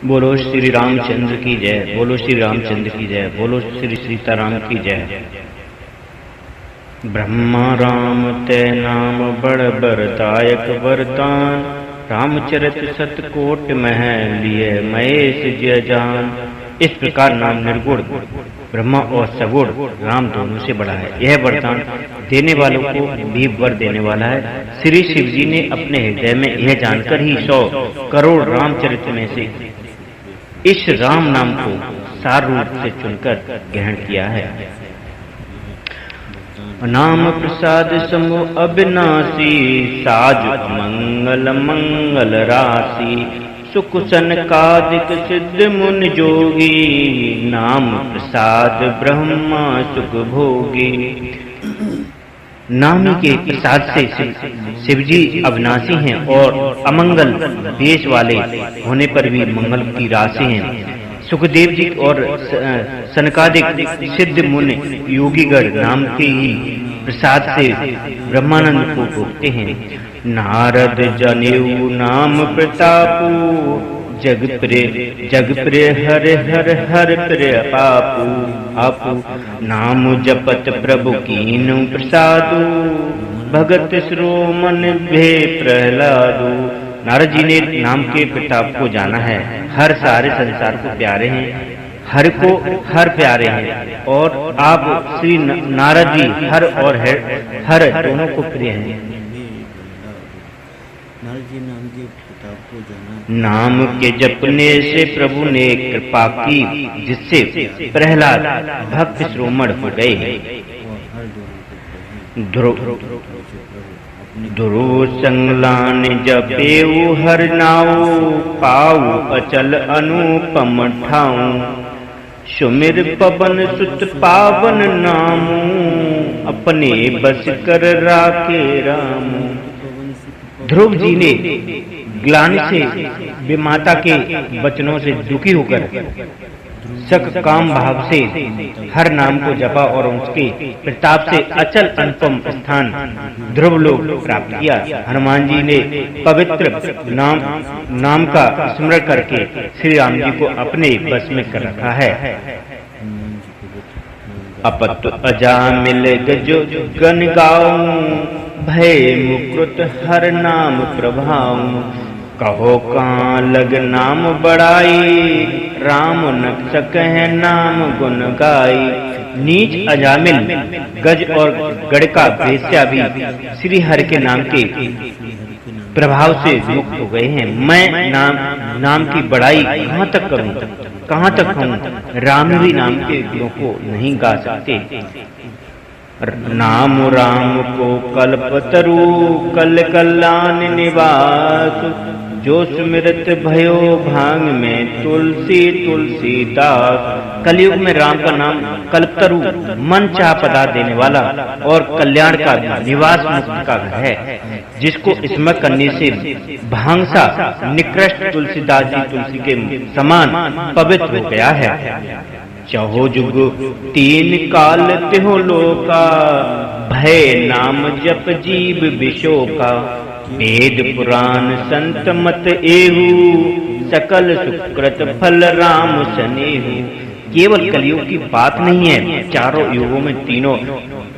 बोलो श्री रामचंद्र की जय। बोलो श्री रामचंद्र की जय। बोलो श्री सीताराम की जय। ब्रह्मा राम ते नाम बड़ बरदायक वरदान, रामचरित सतकोट मह लिए महेश जय जान। इस प्रकार नाम निर्गुण ब्रह्मा और सगुण राम दोनों से बड़ा है। यह वरदान देने वालों को भी वर देने वाला है। श्री शिव जी ने अपने हृदय में यह जानकर ही 100 करोड़ रामचरित में से इस राम नाम को सार रूप से चुनकर ग्रहण किया है। नाम प्रसाद समो अविनाशी, साज मंगल मंगल राशि। सुख सनकादिक सिद्ध मुनि जोगी, नाम प्रसाद ब्रह्मा सुख भोगी। नाम के प्रसाद से शिवजी अविनाशी हैं और अमंगल देश वाले होने पर भी मंगल की राशि हैं। सुखदेव जी और सनकादिक सिद्ध मुनि योगीगण नाम के ही प्रसाद से ब्रह्मानंद को भोगते हैं। नारद जनेऊ नाम प्रतापू, जग प्रिय हर हर हर प्रिय पापू। आपू नाम जपत प्रभु कीनु प्रसादु, भगत श्रोमन भे प्रहलादु। नारद जी ने नाम के प्रताप को जाना है। हर सारे संसार को प्यारे हैं, हर को हर प्यारे हैं, और आप श्री नारद जी हर और हर दोनों को प्रिय हैं। नाम के जपने से प्रभु ने कृपा की, जिससे प्रहलाद भक्त श्रोमण हो गए। ध्रुव संगलान जपेऊ हर नाऊ, पाऊ अचल अनुपम ठाऊ। सुमिर पवन सुत पावन नामू, अपने बस कर राखे रामू। ध्रुव जी ने ग्लानि से विमाता के वचनों से दुखी होकर सक काम भाव से हर नाम को जपा और उसके प्रताप से अचल अनुपम स्थान ध्रुव लोक प्राप्त किया। हनुमान जी ने पवित्र नाम का स्मरण करके श्री राम जी को अपने बस में कर रखा है। अपत अजामिल गजो गन गाऊं, भय मुकृत हर नाम प्रभाऊं। कहो कहाँ लग नाम बड़ाई, राम न सकह नाम गुण गाई। नीच अजामिल गज और गढ़ का वेश्या भी श्री हरि के नाम के प्रभाव से मुक्त हो गए हैं। मैं नाम की बड़ाई कहाँ तक करूं, कहाँ तक कहूं। राम भी नाम के गुणों को नहीं गा सकते। नाम राम को कल्पतरु, कल कल्याण निवास। जो सुमिरत भयो भांग में तुलसी तुलसीदास। कलयुग में राम का नाम कल्पतरु मन चाह पदार्थ देने वाला और कल्याण का निवास मुक्ति का घर है, जिसको स्मरण करने से भांग सा निकृष्ट तुलसीदास जी तुलसी के समान पवित्र हो गया है। चहो जुग 3 काल तिहो लोका, भय नाम जप जीव विशोका। वेद पुराण संत मत एहू, सकल सुकृत फल राम सनेहू। केवल कलयुग की बात नहीं है, चारों युगों में, तीनों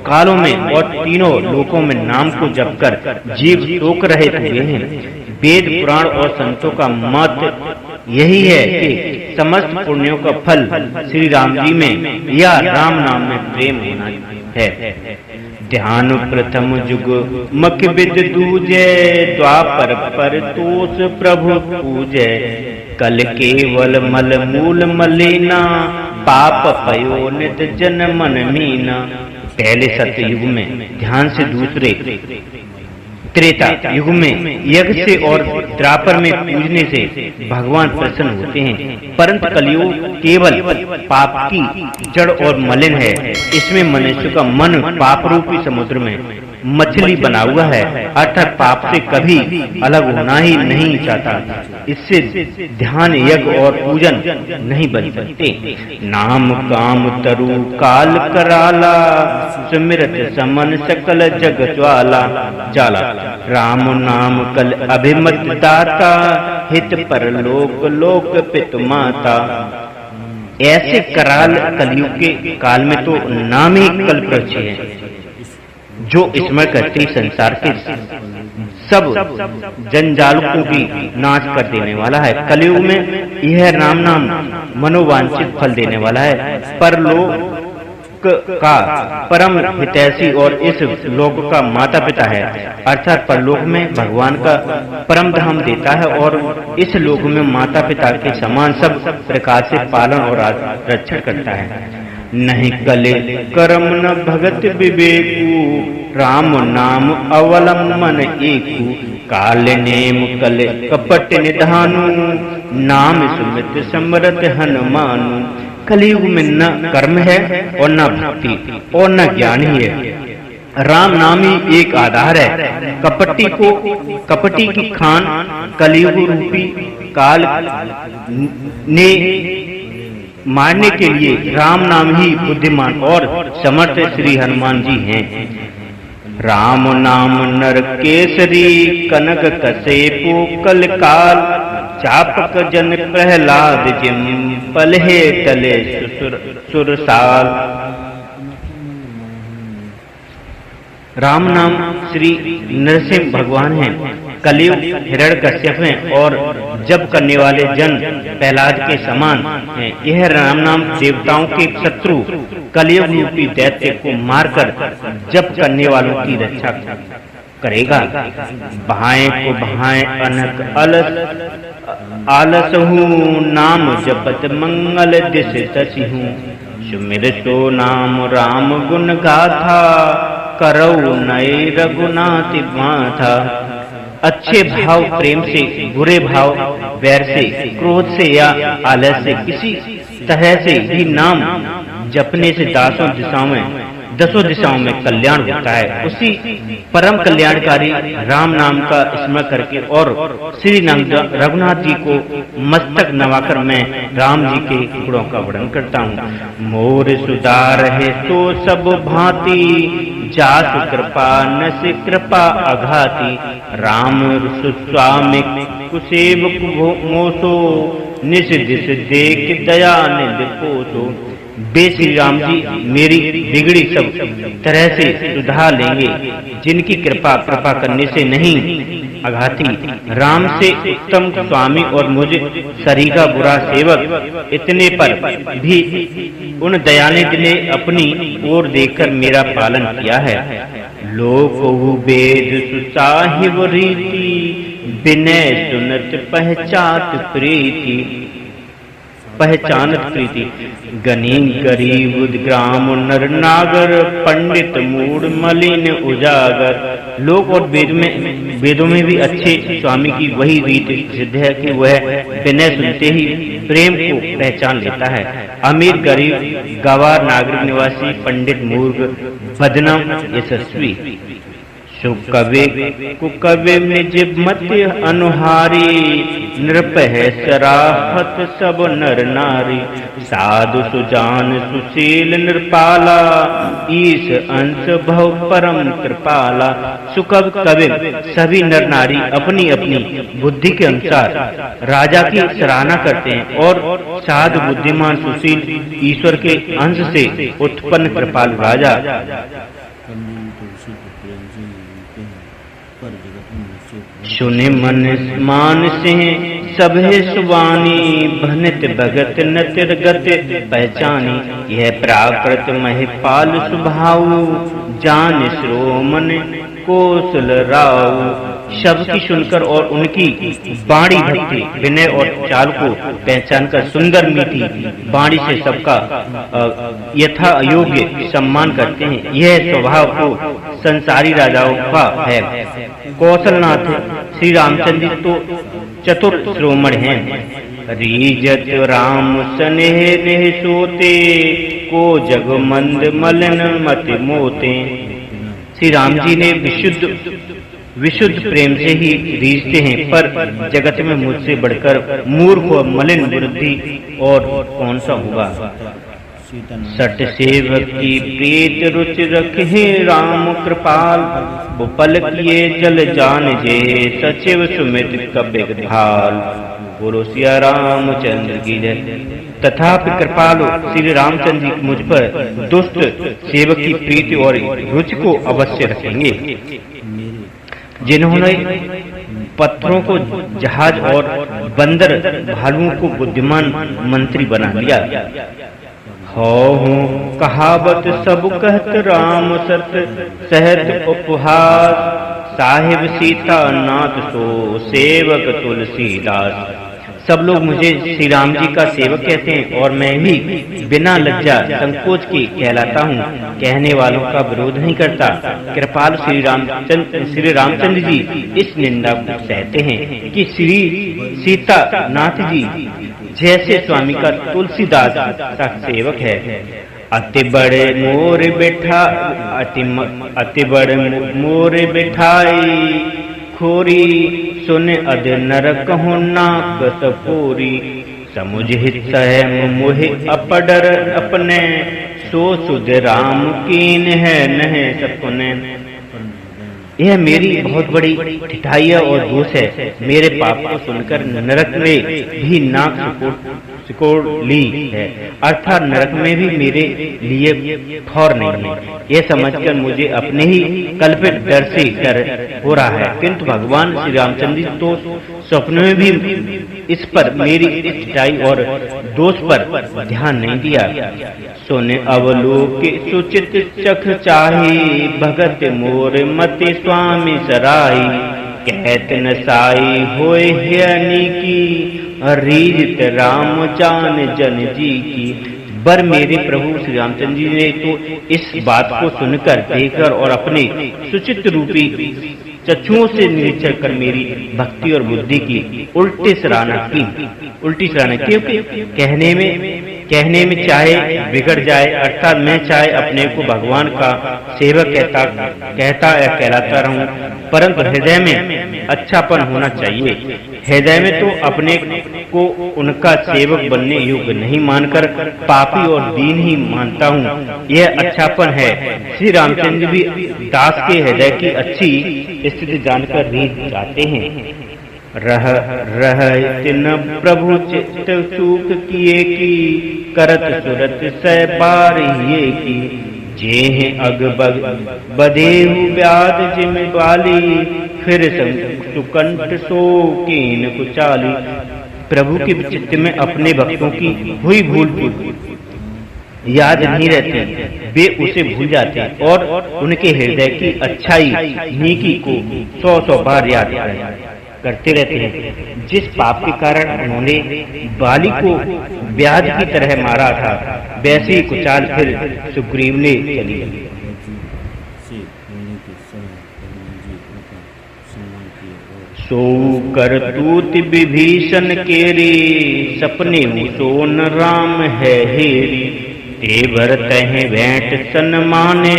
कालों में और तीनों लोकों में नाम को जपकर जीव शोक रहित हुए हैं। वेद पुराण और संतों का मत यही है कि समस्त पुण्यों का फल श्री राम जी में या राम नाम में प्रेम होना है। ध्यान प्रथम जुग मख विद दूजे, द्वापर पर तोष प्रभु पूजे। कल केवल मल मूल मलिना, पाप पयो नित जन मन मीना। पहले सत्य युग में ध्यान से, दूसरे त्रेता युग में यज्ञ से और द्वापर में पूजने से भगवान प्रसन्न होते हैं। परंतु कलयुग केवल पाप की जड़ और मलिन है। इसमें मनुष्य का मन पाप रूपी समुद्र में मछली बना हुआ है, अर्थात पाप से कभी अलग होना ही नहीं चाहता। इससे ध्यान, यज्ञ और पूजन नहीं बन सकते। नाम काम तरु काल कराला, सुमिरत समन सकल जग ज्वाला जाला। राम नाम कल अभिमत दाता, हित पर लोक लोक पित माता। ऐसे कराल कलयुग के काल में तो नाम ही कल्पवृक्ष है, जो स्मरण करते संसार के सब जंजाल को भी नाश कर देने वाला है। कलयुग में यह राम नाम मनोवांछित फल देने वाला है। परलोक का परम हितैषी और इस लोक का माता पिता है, अर्थात परलोक में भगवान का परम धाम देता है और इस लोक में माता पिता के समान सब प्रकार से पालन और रक्षण करता है। नहीं कले कर्म न भगत विवेकु, राम नाम अवलंबन एकु। काल नेम कले कपट निधानु, नाम सुमित समरथ हनुमानु। कलयुग में न कर्म है और न भक्ति और न ज्ञान ही है, राम नाम ही एक आधार है। कपटी की खान कलयुग रूपी काल ने मारने के लिए राम नाम ही बुद्धिमान और समर्थ श्री हनुमान जी हैं। राम नाम नर केसरी, कनक कसेपु कल काल। चापक जन प्रहलाद जिम, पलहे तले सुरसाल। राम नाम श्री नरसिंह भगवान हैं, कलयुग हिरण्यकश्यप हैं और जप करने वाले जन प्रहलाद के समान हैं। यह राम नाम देवताओं के शत्रु कलयुग रूपी दैत्य को मारकर जप करने वालों की रक्षा करेगा। बहाएं को बहाएं अनक आलस हूँ, नाम जपत मंगल दिश तसी हूँ। सुमिर सो नाम राम गुण गाथा, करऊ नए रघुनाथ माथा। अच्छे भाव प्रेम से, बुरे भाव वैर से, क्रोध से या आलस से, किसी तरह से भी नाम जपने से दसों दिशाओं में कल्याण होता है। उसी परम कल्याणकारी राम नाम का स्मरण करके और श्री रघुनाथ जी को मस्तक नवाकर मैं राम जी के गुणों का वर्णन करता हूँ। मोर सुधार है तो सब भांति, जासु कृपा नसि कृपा अघाती। राम सुस्वामी कुसेवक मोसो, निस दिस देख दया निधि पोसो। बे श्री राम जी मेरी बिगड़ी सब तरह से सुधार लेंगे, जिनकी कृपा करने से नहीं अघाती। राम से उत्तम स्वामी और मुझे सरीका बुरा सेवक, इतने पर भी उन दयानिधि ने अपनी ओर देखकर मेरा पालन किया है। लोक वेद सुसाहिब रीति, विनय सुनत पहचानत प्रीति। गनीम गरीब ग्राम नर नागर, पंडित मूड मलिन उजागर। लोक और वेदों में भी अच्छे स्वामी की वही रीति सिद्ध है कि वह विनय सुनते ही प्रेम को पहचान लेता है। अमीर गरीब, गवार नागरिक निवासी, पंडित मूर्ख, बदनाम यशस्वी। कुकवे निज मत अनुहारी, नृप है सराहत सब नर नारी। साधु सुजान सुशील नृपाला, ईश अंश भव परम कृपाला। सुकव कवि सभी नर नारी अपनी अपनी बुद्धि के अनुसार राजा की सराहना करते हैं और साधु बुद्धिमान सुशील ईश्वर के अंश से उत्पन्न कृपाल राजा सुने मन मान से सभे सुबानी, भनित भगत नतिर गत पहचानी। यह प्राकृत महिपाल स्वभाव, जान श्रोमन कौशल राव। शब्द की सुनकर और उनकी बाणी भक्ति, विनय और चाल को पहचानकर सुंदर मीठी बाणी से सबका यथा योग्य सम्मान करते हैं। यह स्वभाव को संसारी राजाओं का है। कौशलनाथ श्री रामचंद्र तो चतुर श्रोमण हैं। रीजत राम स्नेह नेह सोते, को जग मंद मलन मति मोते। श्री राम जी ने विशुद्ध प्रेम से ही रीझते हैं, पर जगत में मुझसे बढ़कर मूर्ख और मलिन बुद्धि और कौन सा होगा। सट सेवक की प्रीत रुच रखे राम कृपाल, वो पल किए जल जान जे सचिव सुमित कबिग ढाल। बोलो सिया रामचंद्र की जय। तथापि कृपालु श्री रामचंद्र जी मुझ पर दुष्ट सेवक की प्रीति और रुचि को अवश्य रखेंगे, जिन्होंने पत्थरों को जहाज और बंदर भालुओं को बुद्धिमान मंत्री बना लिया। हो कहावत सब कहत राम सत सहत उपहास, साहिब सीता नाथ सो सेवक तुलसीदास। सब लोग मुझे श्री राम जी का सेवक कहते हैं और मैं भी बिना लज्जा संकोच के कहलाता हूँ, कहने वालों का विरोध नहीं करता। कृपाल श्री रामचंद्र जी इस निंदा को सहते हैं कि श्री सीता नाथ जी जैसे स्वामी का तुलसीदास का सेवक है। अति बड़े मोर बिठाई खोरी, सुन अद नरक हो नाक सपूरी। समुझ हित सहम मोहि अपडर अपने, सो सुध राम कीन है नह सपने। यह मेरी बहुत बड़ी ठिठाई और दोष है। मेरे पाप को सुनकर नरक में भी नाक सिकोड़ ली है, अर्थात नरक में भी मेरे लिए ठौर नहीं है। यह समझकर मुझे अपने ही कल्पित डर से डर हो रहा है, किंतु भगवान श्री रामचंद्र तो स्वप्न में भी इस पर मेरी इस ठिठाई और दोष पर ध्यान नहीं दिया। सुने अवलोक सुचित चख चाही, भगत मोर मति स्वामी सराई। कहत न साई होए हनी की, रीत राम जान जन जी की। बर मेरे प्रभु श्री रामचंद्र जी ने तो इस बात को सुनकर, देखकर और अपने सुचित रूपी चक्षुओं से निरीक्षण कर मेरी भक्ति और बुद्धि की उल्टी सराहना की, क्योंकि कहने में चाहे बिगड़ जाए, अर्थात मैं चाहे अपने को भगवान का सेवक कहता या कहलाता रहूं, परंतु हृदय में अच्छापन होना चाहिए। हृदय में तो अपने को उनका सेवक बनने योग्य नहीं मानकर पापी और दीन ही मानता हूँ, यह अच्छापन है। श्री रामचंद्र भी दास के हृदय की अच्छी स्थिति जानकर रीझ जाते हैं। रह तिन प्रभु चित्त चूक किए की, करत सुरत सै बार ये की। जे अग बदेहु व्याध जिम बाली, फिर सुकंठ सो कीन कुचाली। प्रभु के चित्त में अपने भक्तों की हुई भूल याद नहीं रहती, वे उसे भूल जाते और उनके हृदय की अच्छाई नीकी को 100 बार याद करते रहते हैं। जिस पाप के कारण उन्होंने बाली को व्याध की तरह मारा था, वैसे ही कुचाल फिर सुग्रीव ने चली। सो करतूत विभीषण केरी, सपने सोन राम है हेरी। ते भरतह भेंट सन्माने,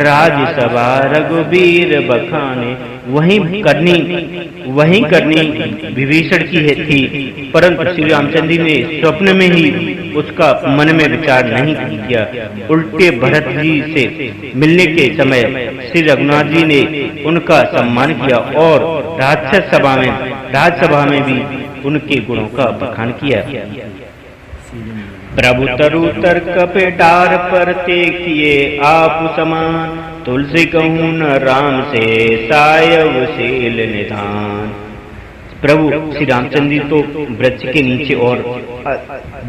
राजसभा रघुबीर बखाने। वही करनी विभीषण की थी, परंतु श्री रामचंद्र ने स्वप्न में ही उसका मन में विचार नहीं किया। उल्टे भरत जी से मिलने के समय श्री रघुनाथ जी ने उनका सम्मान किया और राजसभा में भी उनके गुणों का बखान किया। प्रभु तरु तर्क पे डार पर ते किए आप समान, तुलसी कहूँ न राम से सायव शील निधान। प्रभु श्री रामचंद्र तो वृक्ष के नीचे और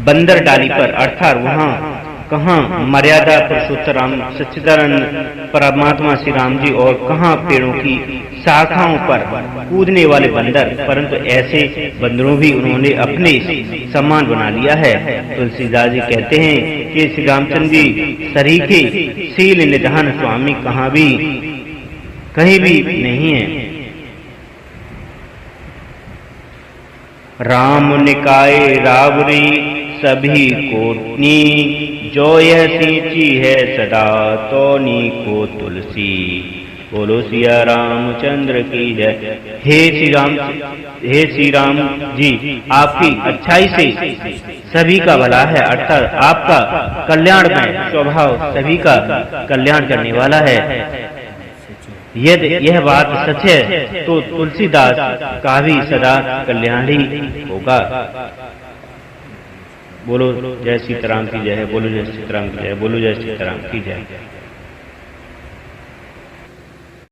बंदर डाली पर, अर्थात वहाँ कहाँ मर्यादा पुरुषोत्तम सच्चिदानंद परमात्मा श्री राम जी और कहाँ पेड़ों की शाखाओं पर कूदने वाले बंदर, परंतु ऐसे बंदरों भी उन्होंने अपने सम्मान बना लिया है। तुलसीदास जी कहते हैं कि श्री रामचंद्र जी सरीखे शील निधान स्वामी कहीं भी नहीं है। राम निकाय रावरी सभी कोटनी, जो यह सींची है सदा तो नी को तुलसी। बोलो सिया रामचंद्र की जय। हे श्री राम जी, आपकी अच्छाई से सभी का भला है, अर्थात आपका कल्याणमय स्वभाव सभी का कल्याण करने वाला है। यदि यह बात सच है तो तुलसीदास का भी सदा कल्याण ही होगा। बोलो जय सीताराम की जय, बोलो जय सीताराम की जय, बोलो जय सीताराम की जय।